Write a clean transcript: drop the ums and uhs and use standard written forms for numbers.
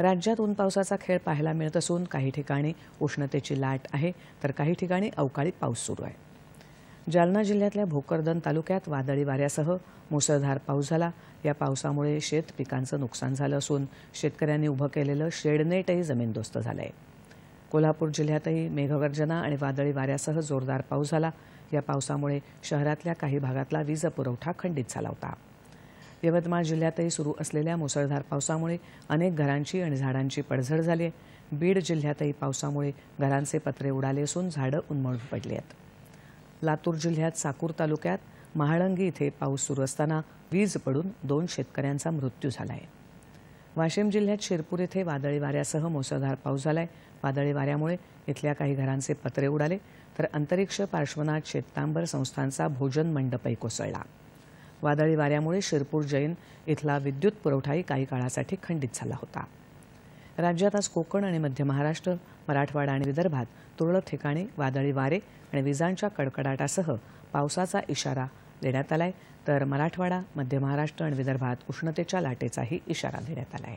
राज्यात ऊन पावसाचा खेळ पाहायला मिळत असून काही ठिकाणी उष्णतेची लाट आहे तर काही ठिकाणी अवकाळी पाऊस सुरू आहे। जालना जिल्ह्यातल्या भोकरदन तालुक्यात वादळी वाऱ्यासह मुसळधार पाऊस झाला। या पावसामुळे शेत पिकांचं नुकसान झालं असून शेतकऱ्यांनी उभं केलेलं शेडनेटही जमीनदोस्त झालंय। कोल्हापूर जिल्ह्यातही मेघगर्जना आणि वादळी वाऱ्यासह जोरदार पाऊस झाला। या पावसामुळे शहरातल्या काही भागातला वीज पुरवठा खंडित झाला होता। यवतमाळ जिल्ह्यातही सुरू असलेल्या मुसळधार पावसामुळे अनेक घरांची आणि झाडांची पडझड झाली आहे। बीड जिल्ह्यातही पावसामुळे घरांचे पत्रे उडाले असून झाडं उन्मळून पडली आहेत। लातूर जिल्ह्यात साकूर तालुक्यात महाळंगी इथे पाऊस सुरू असताना वीज पडून 2 शेतकऱ्यांचा मृत्यू झाला आहे। वाशिम जिल्ह्यात शिरपूर इथे वादळी वाऱ्यासह मुसळधार पाऊस झालाय। वादळी वाऱ्यामुळे इथल्या काही घरांचे पत्रे उडाले तर अंतरिक्ष पार्श्वनाथ श्वेतांबर संस्थांचा भोजन मंडपही कोसळला। वादळी वाऱ्यामुळे शिरपूर जैन इथला विद्युत पुरवठाही काही काळासाठी खंडित झाला होता। राज्यात आज कोकण आणि मध्य महाराष्ट्र, मराठवाडा आणि विदर्भात तुरळक ठिकाणी वादळी वारे आणि विजांच्या कडकडाटासह पावसाचा इशारा देण्यात आलाय तर मराठवाडा, मध्य महाराष्ट्र आणि विदर्भात उष्णतेच्या लाटेचाही इशारा देण्यात आलाय।